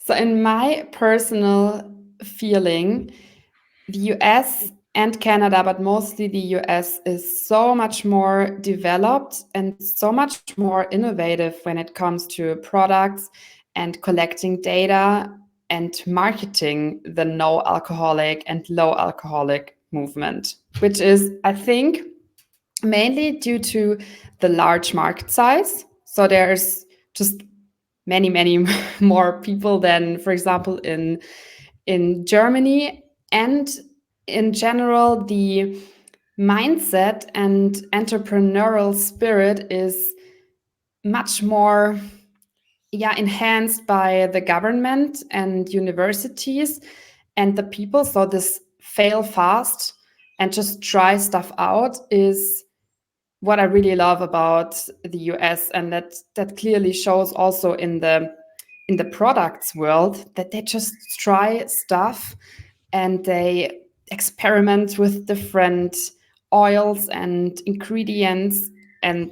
So, in my personal feeling, the US and Canada, but mostly the US, is so much more developed and so much more innovative when it comes to products and collecting data and marketing the no alcoholic and low alcoholic movement, which is, I think, mainly due to the large market size. So there's just many more people than, for example, in Germany. And in general, the mindset and entrepreneurial spirit is much more enhanced by the government and universities and the people. So this fail fast and just try stuff out is what I really love about the US, and that clearly shows also in the products world, that they just try stuff and they experiment with different oils and ingredients. And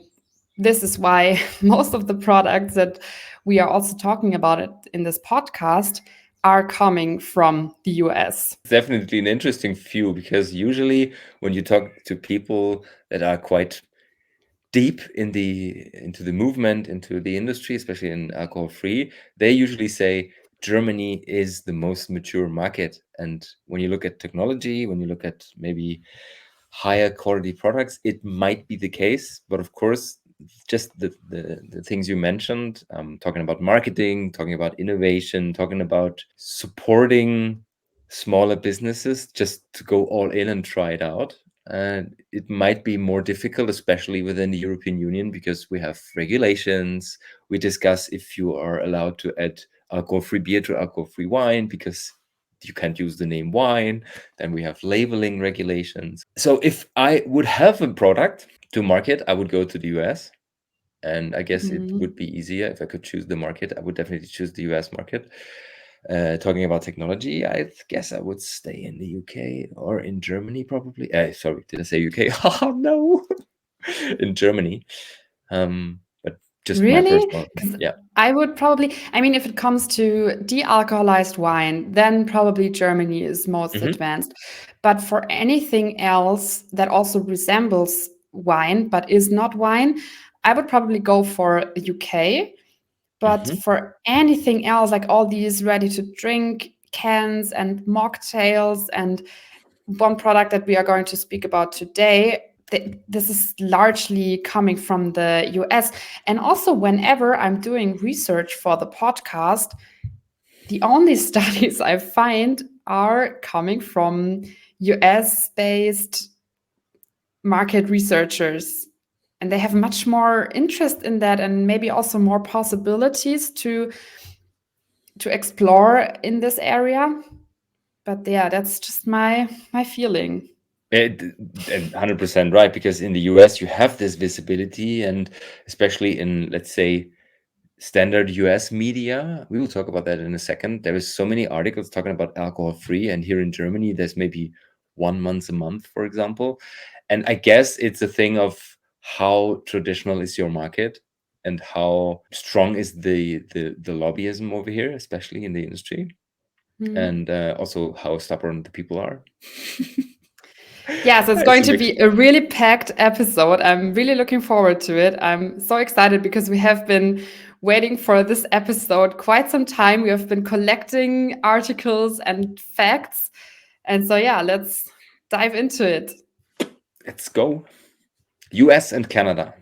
this is why most of the products that we are also talking about it in this podcast are coming from the US. Definitely an interesting view, because usually when you talk to people that are quite deep into the movement, into the industry, especially in alcohol free, they usually say Germany is the most mature market. And when you look at technology, when you look at maybe higher quality products, it might be the case. But of course, just the things you mentioned, talking about marketing, talking about innovation, talking about supporting smaller businesses just to go all in and try it out. And it might be more difficult, especially within the European Union, because we have regulations. We discuss if you are allowed to add alcohol-free beer to alcohol-free wine, because you can't use the name wine. Then we have labeling regulations. So if I would have a product to market, I would go to the US. And I guess it would be easier if I could choose the market. I would definitely choose the US market. Talking about technology, I guess I would stay in the UK or in Germany, probably. Sorry, did I say UK? Oh, no. In Germany. But just my Really? personal, yeah. I would probably, I mean, if it comes to de-alcoholized wine, then probably Germany is most advanced. But for anything else that also resembles wine but is not wine, I would probably go for UK. But for anything else, like all these ready to drink cans and mocktails, and one product that we are going to speak about today, this is largely coming from the US. And also, whenever I'm doing research for the podcast, the only studies I find are coming from US based market researchers. And they have much more interest in that, and maybe also more possibilities to explore in this area. But yeah, that's just my feeling. And 100% right, because in the US you have this visibility, and especially in, let's say, standard US media, we will talk about that in a second. There is so many articles talking about alcohol free, and here in Germany there's maybe one a month, for example. And I guess it's a thing of how traditional is your market and how strong is the lobbyism over here, especially in the industry, and also how stubborn the people are. Yeah, so it's going to be a really packed episode. I'm really looking forward to it. I'm so excited because we have been waiting for this episode quite some time. We have been collecting articles and facts. And so, yeah, let's dive into it. Let's go. US and Canada.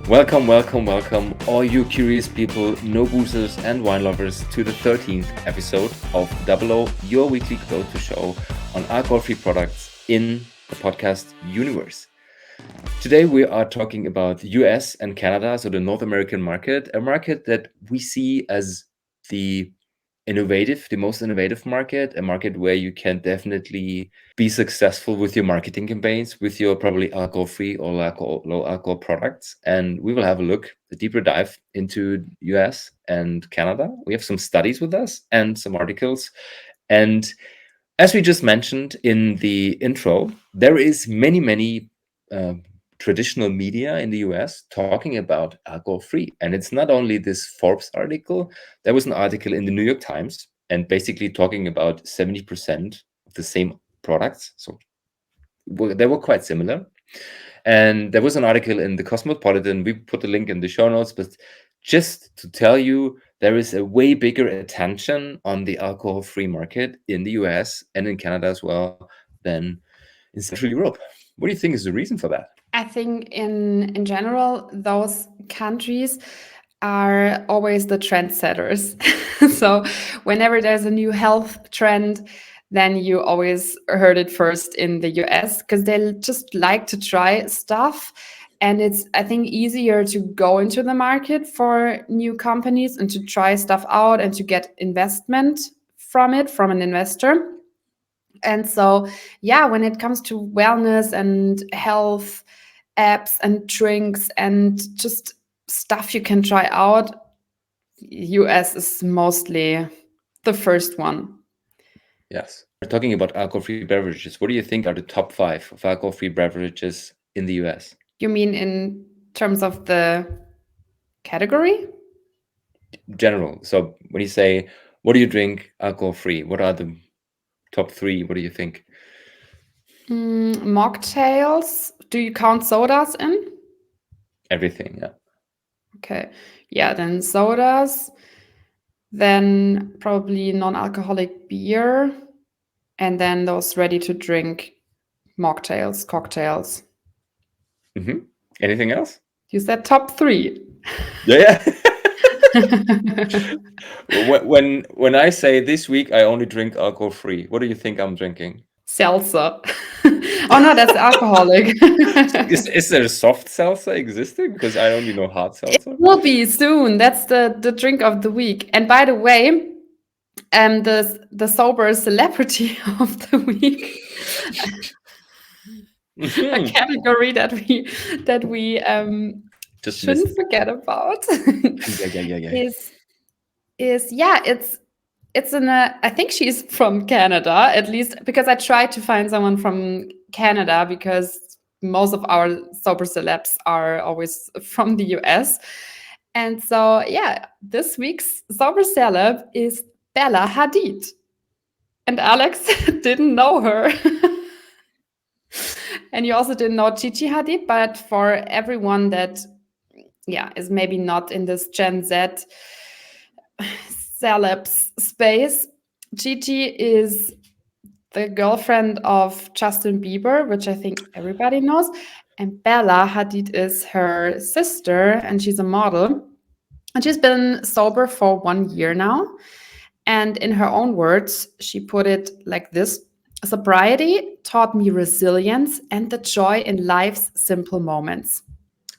Welcome, all you curious people, no boozers and wine lovers, to the 13th episode of Double O, your weekly go-to show on alcohol-free products in the podcast universe. Today we are talking about US and Canada, so the North American market, a market that we see as the most innovative market, a market where you can definitely be successful with your marketing campaigns, with your probably alcohol-free or low alcohol products. And we will have a deeper dive into US and Canada. We have some studies with us and some articles. And as we just mentioned in the intro, there is many traditional media in the US talking about alcohol-free. And it's not only this Forbes article, there was an article in the New York Times and basically talking about 70% of the same products. So they were quite similar. And there was an article in the Cosmopolitan. We put the link in the show notes, but just to tell you, there is a way bigger attention on the alcohol-free market in the US and in Canada as well than in Central Europe. What do you think is the reason for that? I think in general, those countries are always the trendsetters. So whenever there's a new health trend, then you always heard it first in the US because they just like to try stuff. And it's, I think, easier to go into the market for new companies and to try stuff out and to get investment from it, from an investor. And so, yeah, when it comes to wellness and health apps and drinks and just stuff you can try out, US is mostly the first one. Yes. We're talking about alcohol-free beverages. What do you think are the top 5 of alcohol-free beverages in the US? You mean in terms of the category? General. So when you say, what do you drink alcohol-free? What are the top 3? What do you think? Mocktails. Do you count sodas in? Everything, yeah. Okay. Yeah, then sodas. Then probably non-alcoholic beer. And then those ready-to-drink mocktails, cocktails. Anything else? You said top 3. Yeah. When I say this week I only drink alcohol-free, what do you think I'm drinking? Seltzer. Oh no, that's alcoholic. Is there a soft seltzer existing? Because I only know hard seltzer. It will be soon. That's the drink of the week. And by the way, the sober celebrity of the week, a category that we just shouldn't missed. forget about, Yeah. it's in a, I think she's from Canada, at least because I tried to find someone from Canada because most of our sober celebs are always from the US. And so, yeah, this week's sober celeb is Bella Hadid. And Alex didn't know her. And you also didn't know Gigi Hadid, but for everyone that, is maybe not in this Gen Z celebs space, Gigi is the girlfriend of Justin Bieber, which I think everybody knows. And Bella Hadid is her sister, and she's a model. And she's been sober for 1 year now. And in her own words, she put it like this: sobriety taught me resilience and the joy in life's simple moments.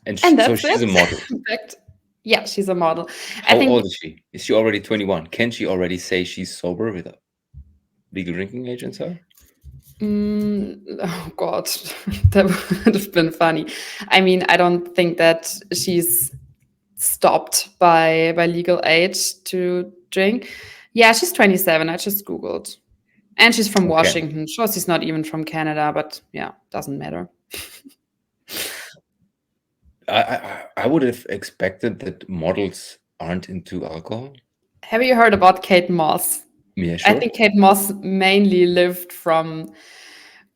And that's so she's a model. In fact, yeah, she's a model. How old is she? Is she already 21? Can she already say she's sober with a legal drinking age and so? Oh God, that would have been funny. I mean, I don't think that she's stopped by legal age to drink. Yeah, she's 27. I just Googled. And she's from Washington. Sure, she's not even from Canada, but yeah, doesn't matter. I would have expected that models aren't into alcohol. Have you heard about Kate Moss? Yeah, sure. I think Kate Moss mainly lived from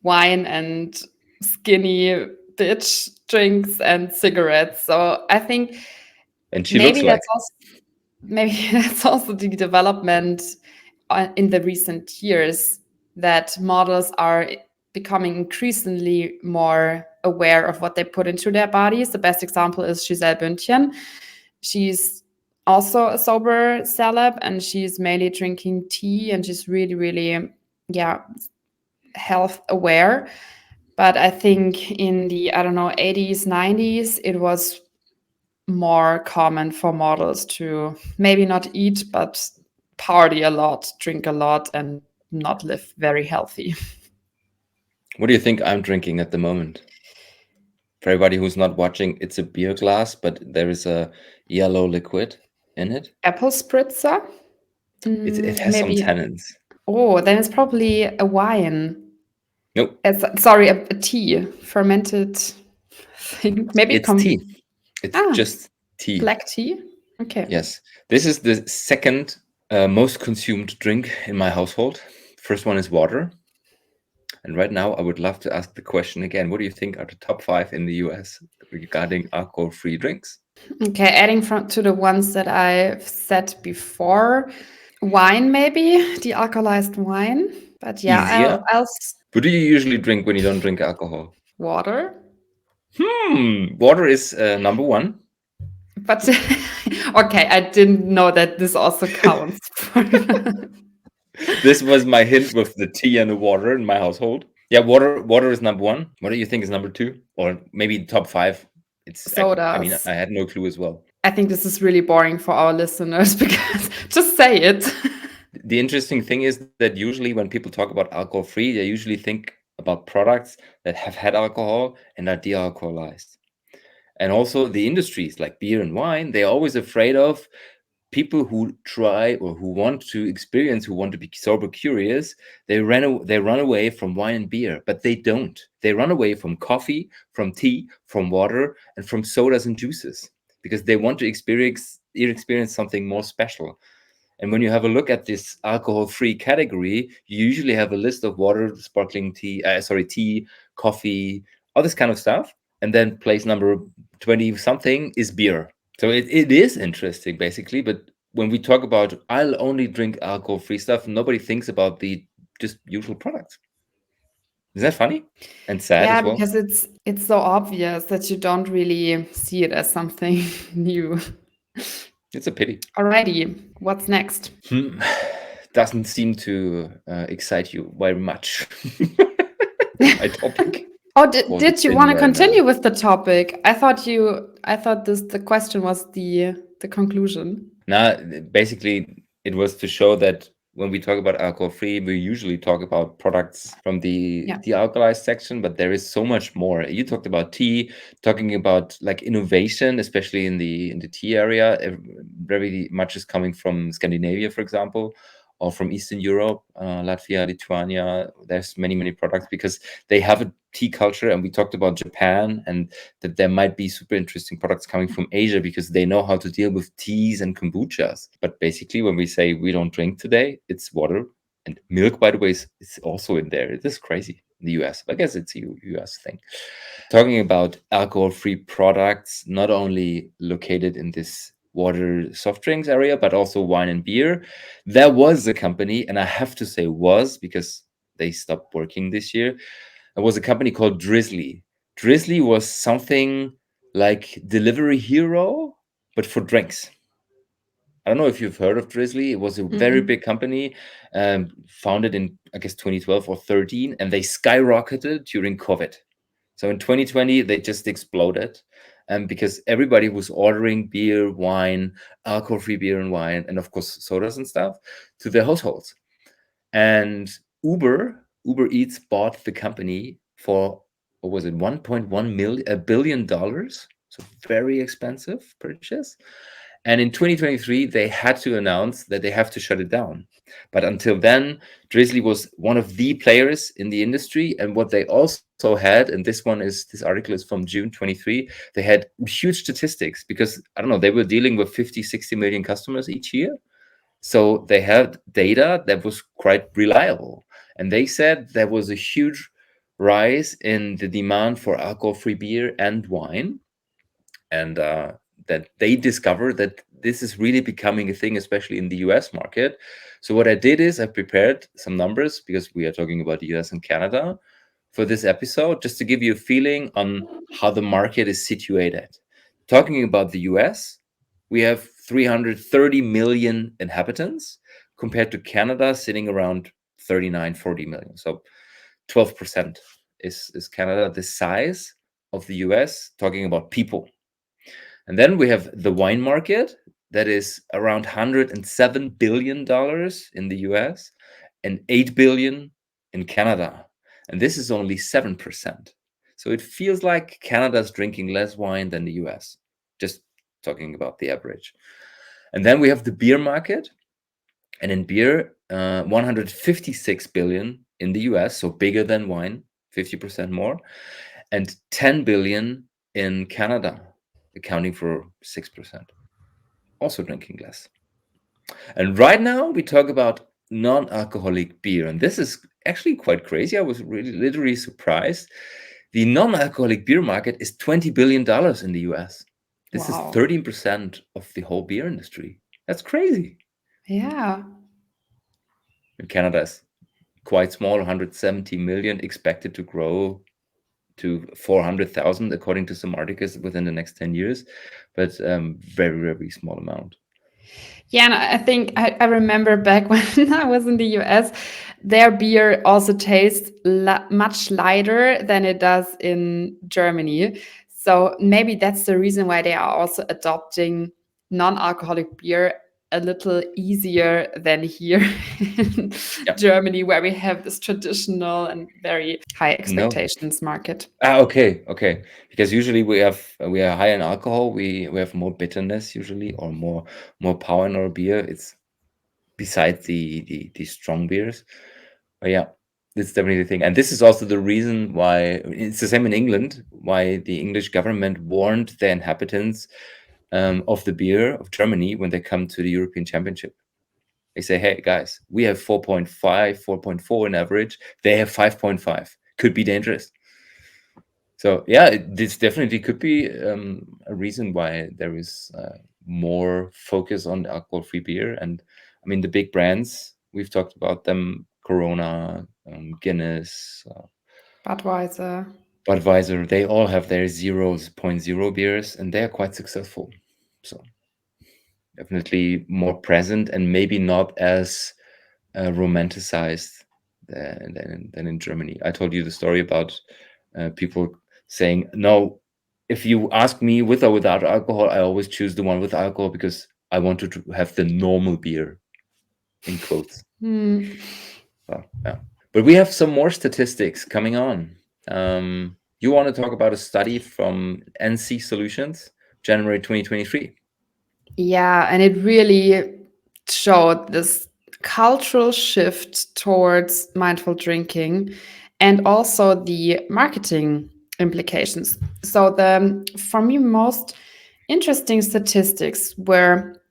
wine and skinny bitch drinks and cigarettes. So I think and she maybe looks maybe that's also the development in the recent years, that models are becoming increasingly more aware of what they put into their bodies. The best example is Giselle Bündchen. She's also a sober celeb, and she's mainly drinking tea, and she's really, really, health aware. But I think in the, 80s, 90s, it was more common for models to maybe not eat, but party a lot, drink a lot, and not live very healthy. What do you think I'm drinking at the moment? For everybody who's not watching, it's a beer glass, but there is a yellow liquid in it. Apple spritzer? It has some tannins. Oh, then it's probably a wine. Nope. Sorry, a tea, fermented. think maybe It's tea. It's Ah, just tea. black tea. Okay. Yes. This is the second most consumed drink in my household. First one is water. And right now, I would love to ask the question again. What do you think are the top 5 in the US regarding alcohol-free drinks? Okay, adding to the ones that I've said before, wine maybe, de-alcoholized wine. But yeah, Easier. I'll What do you usually drink when you don't drink alcohol? water. Water is number 1. But okay, I didn't know that this also counts. This was my hint with the tea and the water in my household. Yeah, water is number 1. What do you think is number 2? Or maybe top 5? I mean, Sodas. I had no clue as well. I think this is really boring for our listeners because just say it. The interesting thing is that usually when people talk about alcohol-free, they usually think about products that have had alcohol and are de-alcoholized. And also the industries like beer and wine, they're always afraid of people who try or who want to experience, who want to be sober curious. They run away from wine and beer, but they don't. They run away from coffee, from tea, from water, and from sodas and juices because they want to experience something more special. And when you have a look at this alcohol-free category, you usually have a list of water, sparkling tea, tea, coffee, all this kind of stuff. And then place number 20 something is beer. So it is interesting, basically. But when we talk about I'll only drink alcohol-free stuff, nobody thinks about the just usual products. Is that funny and sad Yeah, as well? because it's so obvious that you don't really see it as something new. It's a pity. Alrighty, what's next? Doesn't seem to excite you very much. My topic. Oh, did you want to continue with the topic? I thought the question was the conclusion. Now, basically, it was to show that when we talk about alcohol-free, we usually talk about products from the de-alcoholized section, but there is so much more. You talked about tea, talking about like innovation, especially in the tea area. Very much is coming from Scandinavia, for example, or from Eastern Europe, Latvia, Lithuania. There's many products because they have a tea culture, and we talked about Japan and that there might be super interesting products coming from Asia because they know how to deal with teas and kombuchas. But basically, when we say we don't drink today, it's water and milk, by the way, is also in there. It is crazy in the US. I guess it's a US thing. Talking about alcohol-free products, not only located in this water soft drinks area, but also wine and beer. There was a company, and I have to say was because they stopped working this year. It was a company called Drizzly. Drizzly was something like Delivery Hero, but for drinks. I don't know if you've heard of Drizzly. It was a very big company, founded in, I guess, 2012 or 13, and they skyrocketed during COVID. So in 2020, they just exploded because everybody was ordering beer, wine, alcohol-free beer and wine, and of course, sodas and stuff to their households. And Uber Eats bought the company for, what was it, $1.1 billion. So very expensive purchase. And in 2023, they had to announce that they have to shut it down. But until then, Drizzly was one of the players in the industry. And what they also had, and this article is from June 23, they had huge statistics because, I don't know, they were dealing with 50, 60 million customers each year. So they had data that was quite reliable. And they said there was a huge rise in the demand for alcohol-free beer and wine. And that they discovered that this is really becoming a thing, especially in the US market. So what I did is I prepared some numbers because we are talking about the US and Canada for this episode, just to give you a feeling on how the market is situated. Talking about the US, we have 330 million inhabitants compared to Canada sitting around 39, 40 million. So 12% is Canada, the size of the US, talking about people. And then we have the wine market that is around $107 billion in the US and 8 billion in Canada. And this is only 7%. So it feels like Canada's drinking less wine than the US, just talking about the average. And then we have the beer market. And in beer, 156 billion in the US, so bigger than wine, 50% more, and 10 billion in Canada, accounting for 6%, also drinking less. And right now we talk about non-alcoholic beer, and this is actually quite crazy. I was really literally surprised. The non-alcoholic beer market is $20 billion in the US. This is Wow. 13% of the whole beer industry. That's crazy. Yeah. And Canada is quite small, 170 million, expected to grow to 400,000 according to some articles within the next 10 years, but very, very small amount. Yeah, and I think I remember back when I was in the US, their beer also tastes much lighter than it does in Germany. So maybe that's the reason why they are also adopting non-alcoholic beer a little easier than here in Germany, where we have this traditional and very high expectations market. Okay. Because usually we are high in alcohol. We have more bitterness usually, or more power in our beer. It's besides the strong beers. But yeah, it's definitely the thing. And this is also the reason why it's the same in England, why the English government warned the inhabitants of the beer of Germany when they come to the European Championship. They say, hey, guys, we have 4.5, 4.4 in average. They have 5.5. Could be dangerous. So yeah, this definitely could be a reason why there is more focus on alcohol-free beer. And I mean, the big brands, we've talked about them, Corona, Guinness, Budweiser, they all have their 0.0 beers, and they're quite successful. So definitely more present and maybe not as romanticized than in Germany. I told you the story about people saying, no, if you ask me with or without alcohol, I always choose the one with alcohol because I wanted to have the normal beer, in quotes. Well, yeah. But we have some more statistics coming on. You want to talk about a study from NC Solutions, January 2023? Yeah, and it really showed this cultural shift towards mindful drinking and also the marketing implications. So the for me most interesting statistics were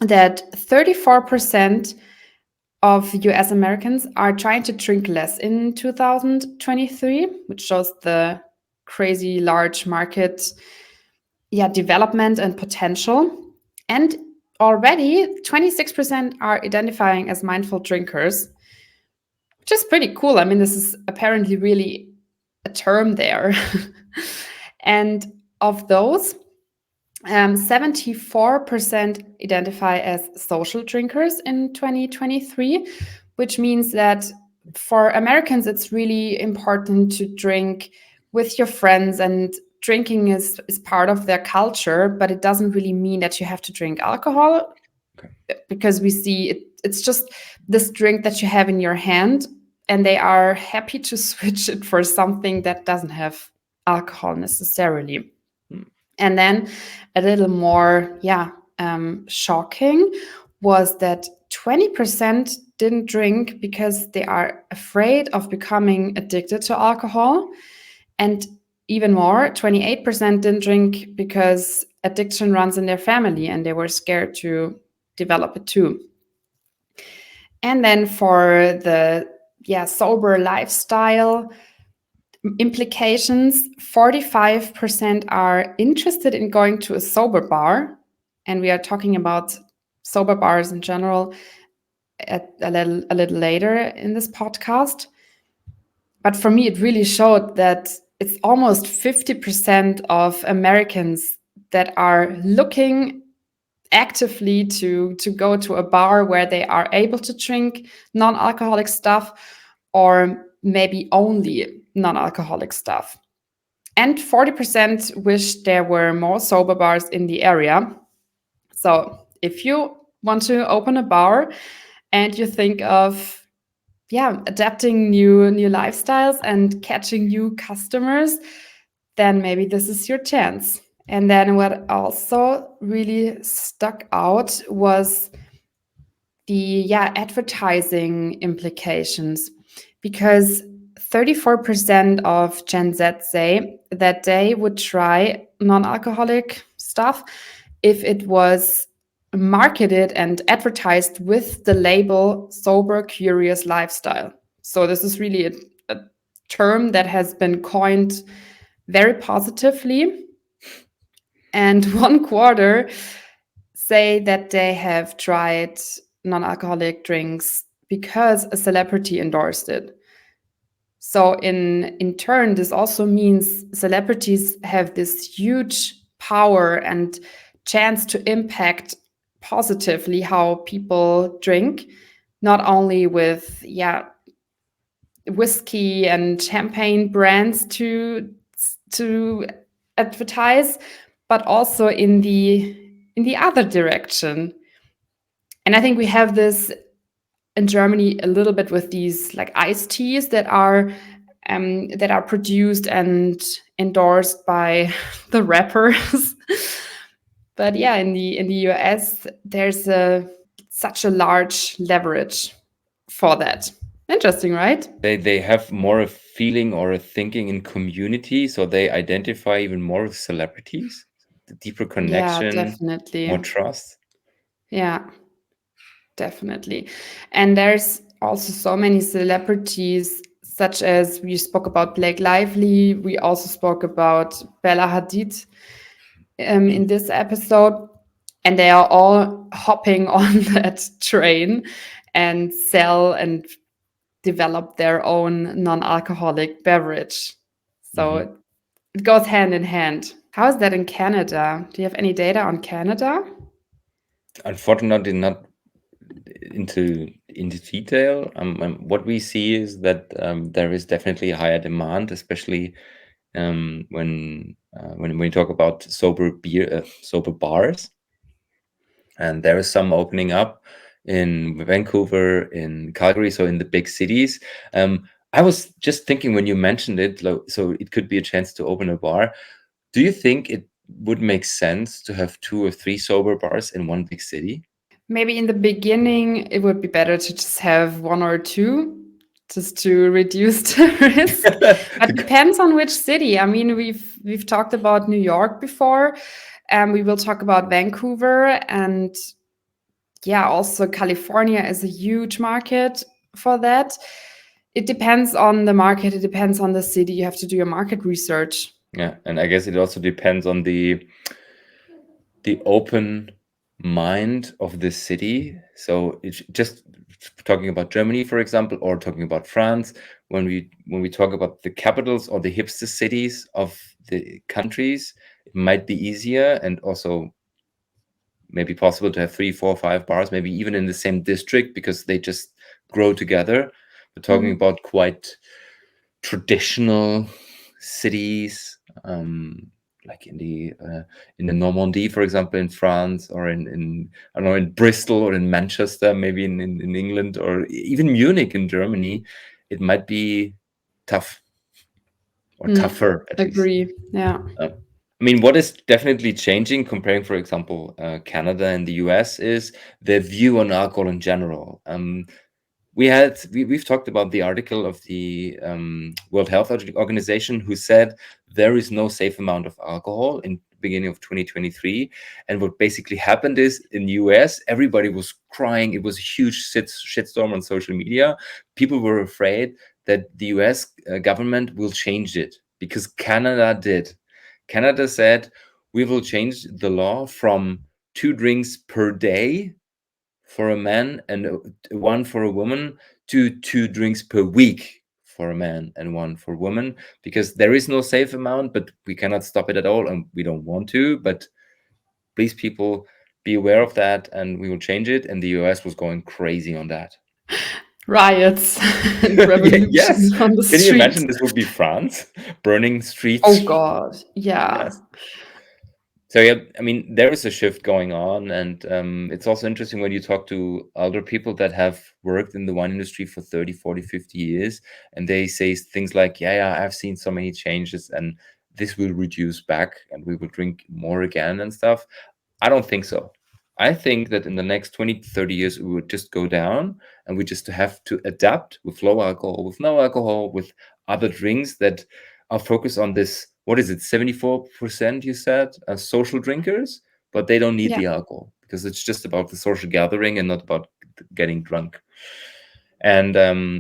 that 34% of US Americans are trying to drink less in 2023, which shows the crazy large market development and potential. And already 26% are identifying as mindful drinkers, which is pretty cool. I mean, this is apparently really a term there. And of those, 74% identify as social drinkers in 2023, which means that for Americans, it's really important to drink with your friends, and drinking is part of their culture, but it doesn't really mean that you have to drink alcohol, because we see it's just this drink that you have in your hand, and they are happy to switch it for something that doesn't have alcohol necessarily. And then a little more, shocking was that 20% didn't drink because they are afraid of becoming addicted to alcohol. And even more, 28% didn't drink because addiction runs in their family and they were scared to develop it too. And then for the sober lifestyle implications, 45% are interested in going to a sober bar. And we are talking about sober bars in general a little later in this podcast. But for me, it really showed that it's almost 50% of Americans that are looking actively to go to a bar where they are able to drink non-alcoholic stuff, or maybe only non-alcoholic stuff. And 40% wish there were more sober bars in the area. So if you want to open a bar and you think of adapting new lifestyles and catching new customers, then maybe this is your chance. And then what also really stuck out was the advertising implications, because 34% of Gen Z say that they would try non-alcoholic stuff if it was marketed and advertised with the label sober, curious lifestyle. So this is really a term that has been coined very positively. And 1/4 say that they have tried non-alcoholic drinks because a celebrity endorsed it. So in turn, this also means celebrities have this huge power and chance to impact positively how people drink, not only with whiskey and champagne brands to advertise, but also in the other direction. And I think we have this in Germany a little bit with these like iced teas that are produced and endorsed by the rappers. But yeah, in the US, there's such a large leverage for that. Interesting, right? They have more a feeling or a thinking in community, so they identify even more with celebrities, the deeper Yeah, connection, definitely. more trust. Yeah, definitely. And there's also so many celebrities, such as we spoke about Blake Lively, we also spoke about Bella Hadid in this episode, and they are all hopping on that train and sell and develop their own non-alcoholic beverage. So it goes hand in hand. How is that in Canada? Do you have any data on Canada? Unfortunately, not into detail. What we see is that there is definitely a higher demand, especially when we talk about sober bars, and there is some opening up in Vancouver, in Calgary, so in the big cities. I was just thinking when you mentioned it, so it could be a chance to open a bar. Do you think it would make sense to have 2 or 3 sober bars in one big city? Maybe in the beginning, it would be better to just have 1 or 2, just to reduce the risk. But depends on which city. I mean, we've talked about New York before, and we will talk about Vancouver, and yeah, also California is a huge market for that. It depends on the market. It depends on the city. You have to do your market research. Yeah, and I guess it also depends on the open mind of the city. So it's just talking about Germany, for example, or talking about France. When we talk about the capitals or the hipster cities of the countries, it might be easier and also maybe possible to have 3, 4, 5 bars, maybe even in the same district, because they just grow together. We're talking about quite traditional cities, like in the Normandy, for example, in France, or in I don't know, in Bristol or in Manchester, maybe in England, or even Munich in Germany. It might be tough, or tougher at least. Agree. Yeah. I mean, what is definitely changing comparing, for example, Canada and the US is their view on alcohol in general. We've talked about the article of the World Health Organization, who said there is no safe amount of alcohol in the beginning of 2023. And what basically happened is in the US, everybody was crying. It was a huge shitstorm on social media. People were afraid that the US government will change it because Canada did. Canada said, we will change the law from 2 drinks per day for a man and 1 for a woman to 2 drinks per week for a man and 1 for a woman, because there is no safe amount, but we cannot stop it at all, and we don't want to. But please, people, be aware of that, and we will change it. And the US was going crazy on that. Riots and revolution Yes. on the Can you street. imagine this would be France, burning streets? Oh God, yeah. Yes. So yeah, I mean, there is a shift going on, and it's also interesting when you talk to older people that have worked in the wine industry for 30, 40, 50 years, and they say things like, yeah, I've seen so many changes, and this will reduce back, and we will drink more again and stuff. I don't think so. I think that in the next 20 to 30 years, we would just go down, and we just have to adapt with low alcohol, with no alcohol, with other drinks that are focused on this, what is it, 74% you said, social drinkers, but they don't need Yeah. the alcohol because it's just about the social gathering and not about getting drunk. And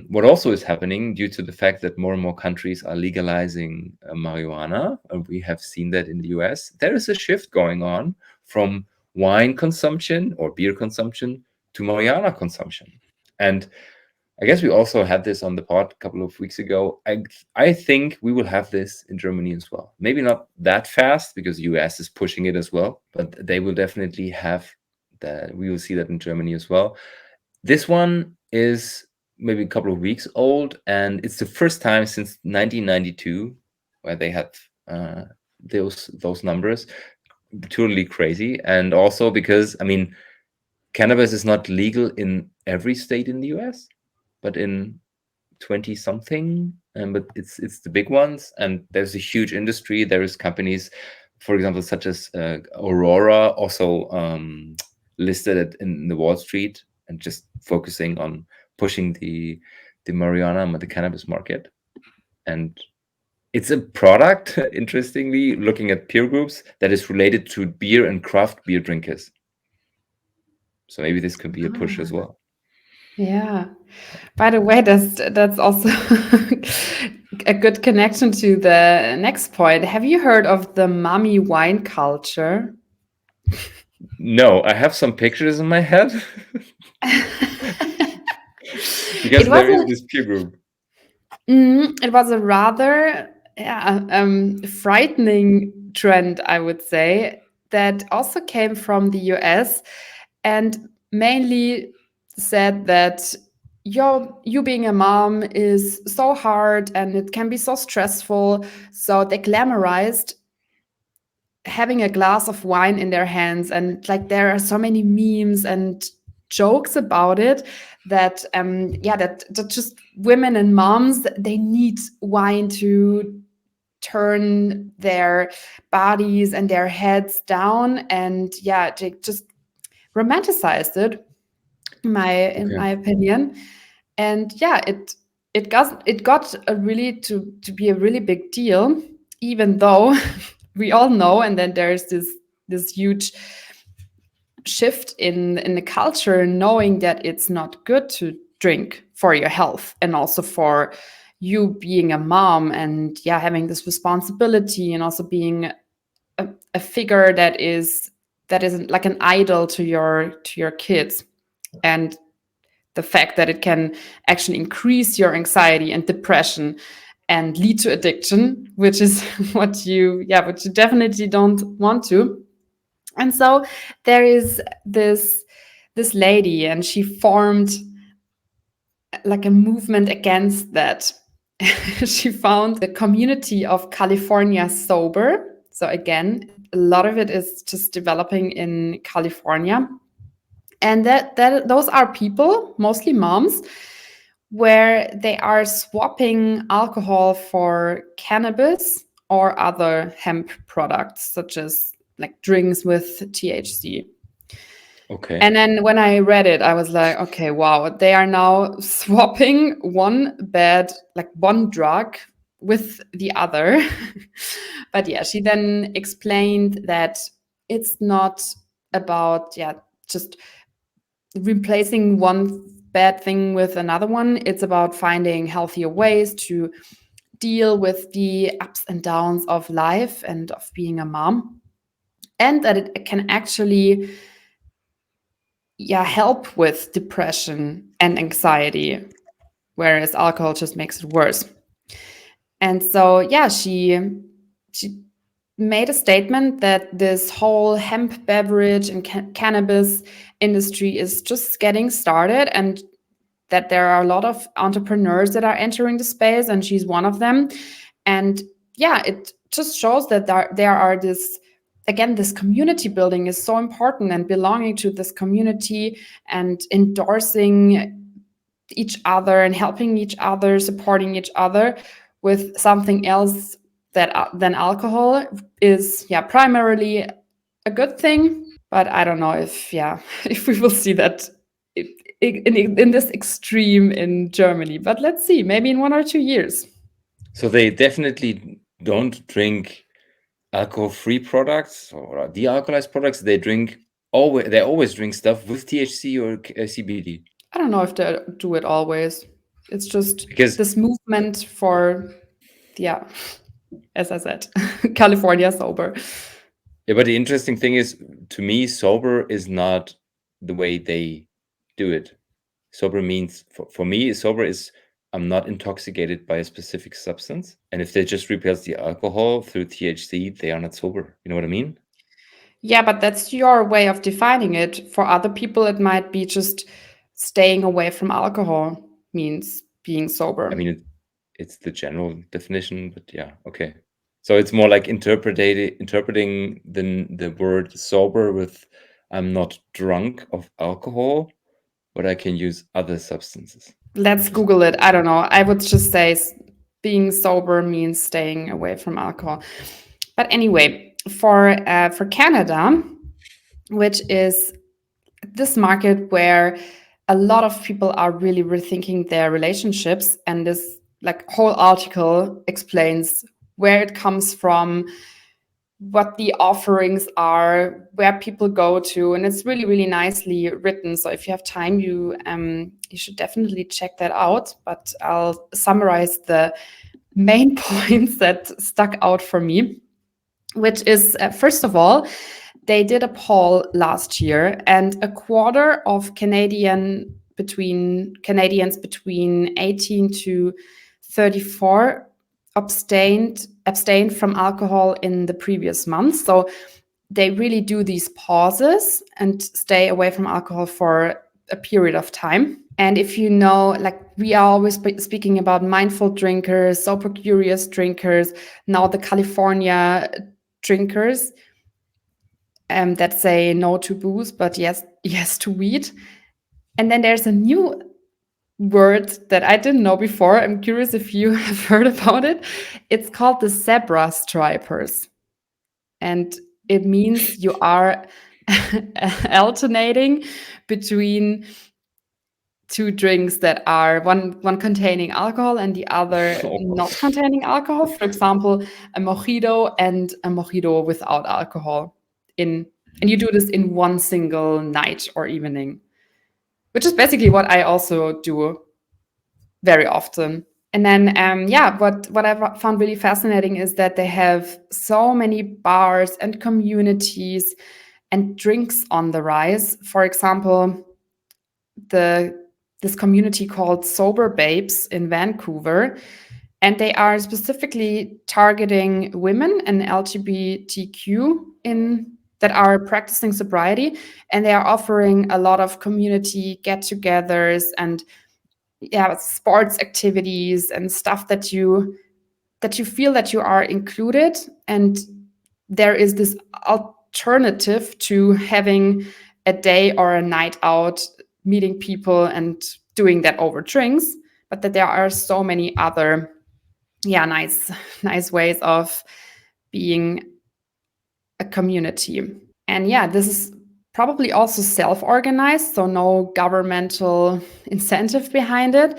what also is happening due to the fact that more and more countries are legalizing marijuana, and we have seen that in the US, there is a shift going on from wine consumption or beer consumption to marijuana consumption. And I guess we also had this on the pod a couple of weeks ago. I think we will have this in Germany as well. Maybe not that fast because US is pushing it as well, but they will definitely have that. We will see that in Germany as well. This one is maybe a couple of weeks old, and it's the first time since 1992 where they had those numbers. Totally crazy. And also because, I mean, cannabis is not legal in every state in the US, but in 20 something, but it's the big ones, and there's a huge industry. There is companies, for example, such as Aurora, also listed in the Wall Street and just focusing on pushing the marijuana, the cannabis market. And it's a product, interestingly, looking at peer groups, that is related to beer and craft beer drinkers. So maybe this could be a push as well. Yeah. By the way, that's also a good connection to the next point. Have you heard of the mommy wine culture? No, I have some pictures in my head because It there is wasn't. this peer group. It was a rather frightening trend, I would say, that also came from the US and mainly said that you being a mom is so hard and it can be so stressful. So they glamorized having a glass of wine in their hands, and like there are so many memes and jokes about it that that just women and moms, they need wine to turn their bodies and their heads down, and yeah, they just romanticized it in my opinion. And yeah, it got a really to be a really big deal, even though we all know, and then there's this huge shift in the culture, knowing that it's not good to drink for your health and also for you being a mom, and yeah, having this responsibility, and also being a figure that isn't like an idol to your kids. And the fact that it can actually increase your anxiety and depression and lead to addiction, which is what you definitely don't want to. And so there is this lady, and she formed like a movement against that. She found the community of California Sober. So again, a lot of it is just developing in California. And that those are people, mostly moms, where they are swapping alcohol for cannabis or other hemp products, such as like drinks with THC. Okay. And then when I read it, I was like, okay, wow, they are now swapping one drug with the other. But yeah, she then explained that it's not about, just replacing one bad thing with another one. It's about finding healthier ways to deal with the ups and downs of life and of being a mom. And that it can actually help with depression and anxiety, whereas alcohol just makes it worse. And so she made a statement that this whole hemp beverage and cannabis industry is just getting started, and that there are a lot of entrepreneurs that are entering the space, and she's one of them. And yeah, it just shows that there are this community building is so important, and belonging to this community and endorsing each other and helping each other, supporting each other with something else than alcohol is primarily a good thing. But I don't know if if we will see that in this extreme in Germany. But let's see, maybe in 1 or 2 years. So they definitely don't drink alcohol-free products or de-alcoholized products. They always drink stuff with THC or CBD. I don't know if they do it always. It's just Because this movement for, yeah, as I said, California sober. yeah, but the interesting thing is, to me, sober is not the way they do it. Sober means, for me, sober is I'm not intoxicated by a specific substance. And if they just replace the alcohol through THC, they are not sober. You know what I mean? Yeah, but that's your way of defining it. For other people, it might be just staying away from alcohol means being sober. I mean, it's the general definition, but yeah, okay. So it's more like interpreting the word sober with I'm not drunk of alcohol, but I can use other substances. Let's Google it. I don't know. I would just say being sober means staying away from alcohol. But anyway, for Canada, which is this market where a lot of people are really rethinking their relationships, and this like whole article explains where it comes from, what the offerings are, where people go to, and it's really, really nicely written. So if you have time, you should definitely check that out. But I'll summarize the main points that stuck out for me, which is first of all, they did a poll last year, and a quarter of Canadians between 18 to 34 abstained from alcohol in the previous month. So they really do these pauses and stay away from alcohol for a period of time. And if you know, like we are always speaking about mindful drinkers, sober curious drinkers, now the California drinkers that say no to booze, but yes to weed. And then there's a new word that I didn't know before. I'm curious if you have heard about it. It's called the zebra stripers. And it means you are alternating between two drinks that are one containing alcohol and the other not containing alcohol. For example, a mojito and a mojito without alcohol. And you do this in one single night or evening, which is basically what I also do very often. And then, what I found really fascinating is that they have so many bars and communities and drinks on the rise. For example, this community called Sober Babes in Vancouver, and they are specifically targeting women and LGBTQ that are practicing sobriety, and they are offering a lot of community get-togethers and sports activities and stuff that you feel that you are included, and there is this alternative to having a day or a night out meeting people and doing that over drinks, but that there are so many other nice ways of being a community. And this is probably also self-organized, so no governmental incentive behind it.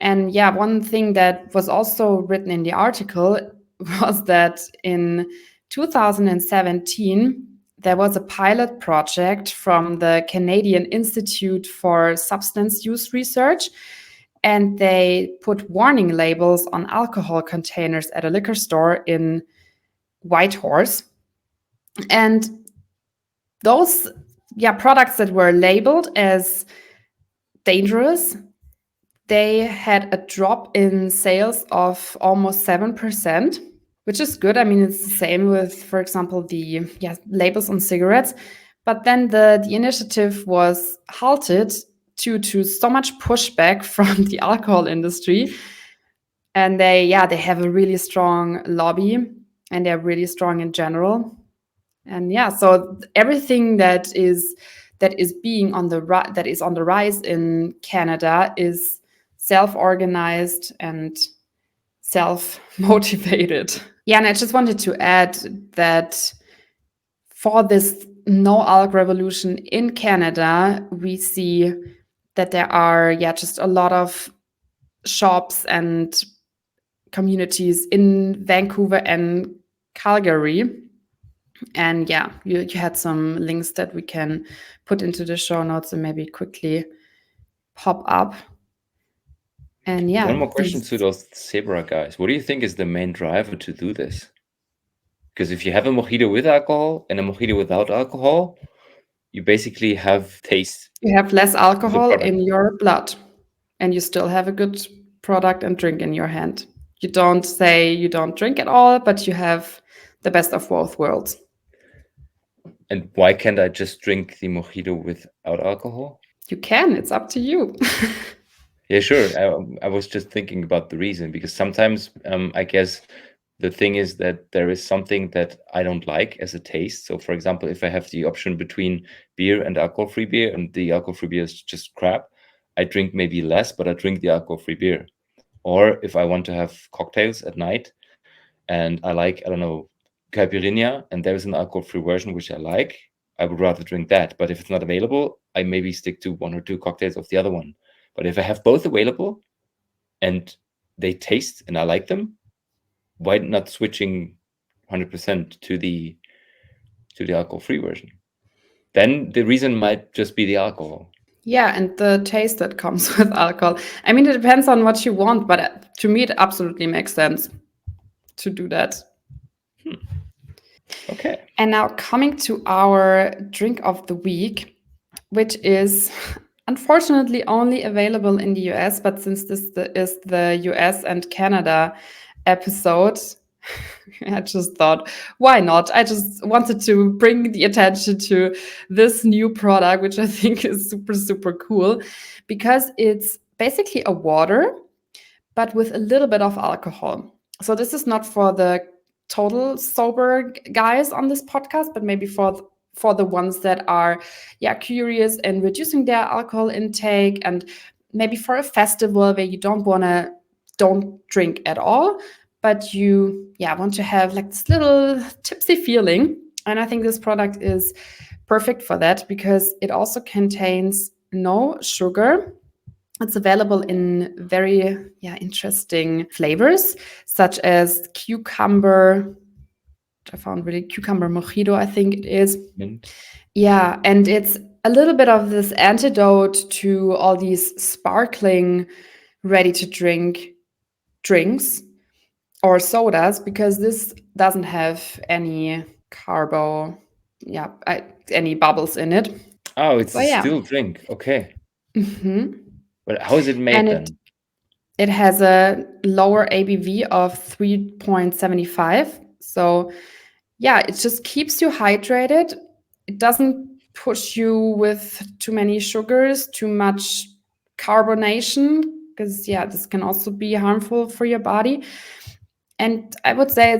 And one thing that was also written in the article was that in 2017, there was a pilot project from the Canadian Institute for Substance Use Research, and they put warning labels on alcohol containers at a liquor store in Whitehorse. And those products that were labeled as dangerous, they had a drop in sales of almost 7%, which is good. I mean, it's the same with, for example, the labels on cigarettes. But then the initiative was halted due to so much pushback from the alcohol industry. And they have a really strong lobby, and they're really strong in general. And so everything that is on the rise in Canada is self-organized and self-motivated. And I just wanted to add that for this No Alc Revolution in Canada, we see that there are just a lot of shops and communities in Vancouver and Calgary. And yeah, you had some links that we can put into the show notes and maybe quickly pop up. And yeah, one more question to those Zebra guys. What do you think is the main driver to do this? Because if you have a mojito with alcohol and a mojito without alcohol, you basically have taste. You have less alcohol in your blood, and you still have a good product and drink in your hand. You don't say you don't drink at all, but you have the best of both worlds. And why can't I just drink the mojito without alcohol? You can. It's up to you. Yeah, sure. I was just thinking about the reason, because sometimes I guess the thing is that there is something that I don't like as a taste. So, for example, if I have the option between beer and alcohol-free beer, and the alcohol-free beer is just crap, I drink maybe less, but I drink the alcohol-free beer. Or if I want to have cocktails at night and I like, I don't know, caipirinha, and there's an alcohol-free version which I like, I would rather drink that. But if it's not available, I maybe stick to 1 or 2 cocktails of the other one. But if I have both available and they taste and I like them, why not switching 100% to the alcohol-free version? Then the reason might just be the alcohol. Yeah, and the taste that comes with alcohol. I mean, it depends on what you want, but to me, it absolutely makes sense to do that. Okay. And now coming to our drink of the week, which is unfortunately only available in the US, but since this is the US and Canada episode, I just thought, why not? I just wanted to bring the attention to this new product, which I think is super, super cool, because it's basically a water, but with a little bit of alcohol. So this is not for the total sober guys on this podcast, but maybe for the ones that are curious and reducing their alcohol intake, and maybe for a festival where you don't drink at all, but you want to have like this little tipsy feeling. And I think this product is perfect for that because it also contains no sugar. It's available in very interesting flavors, such as cucumber, which I found really cucumber mojito, I think it is. Mint. Yeah, and it's a little bit of this antidote to all these sparkling, ready-to-drink drinks or sodas, because this doesn't have any any bubbles in it. Oh, it's a still drink. Okay. Mm-hmm. But how is it made then? It has a lower ABV of 3.75. So it just keeps you hydrated. It doesn't push you with too many sugars, too much carbonation, because this can also be harmful for your body. And I would say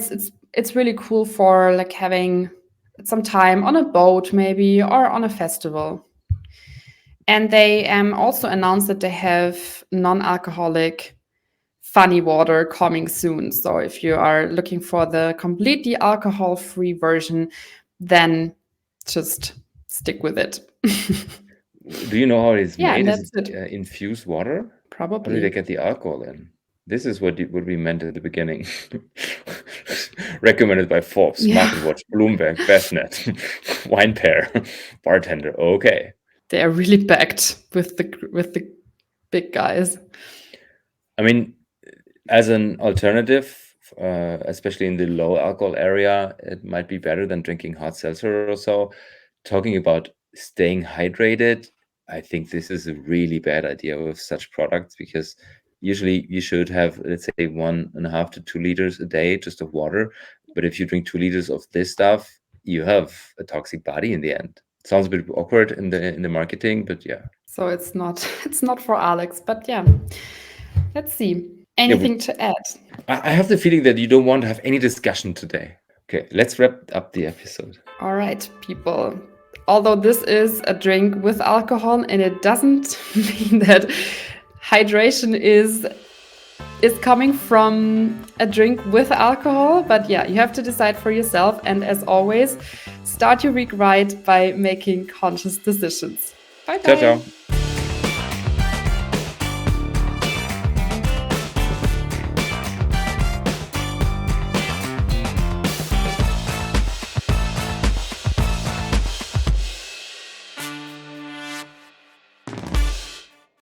it's really cool for like having some time on a boat maybe, or on a festival. And they also announced that they have non-alcoholic funny water coming soon. So if you are looking for the completely alcohol-free version, then just stick with it. Do you know how it's made? That's Is it infused water? Probably. How do they get the alcohol in? This is what we meant at the beginning. Recommended by Forbes, MarketWatch, Bloomberg, BestNet, Wine Pair, Bartender. Okay. They are really backed with the big guys. I mean, as an alternative, especially in the low alcohol area, it might be better than drinking hard seltzer or so. Talking about staying hydrated, I think this is a really bad idea with such products, because usually you should have, let's say, 1.5 to 2 liters a day just of water. But if you drink 2 liters of this stuff, you have a toxic body in the end. It sounds a bit awkward in the marketing, but yeah. So it's not for Alex, but let's see. Anything to add? I have the feeling that you don't want to have any discussion today. Okay, let's wrap up the episode. All right, people. Although this is a drink with alcohol, and it doesn't mean that hydration is coming from a drink with alcohol, but you have to decide for yourself. And as always, start your week right by making conscious decisions. Bye-bye. Ciao, ciao.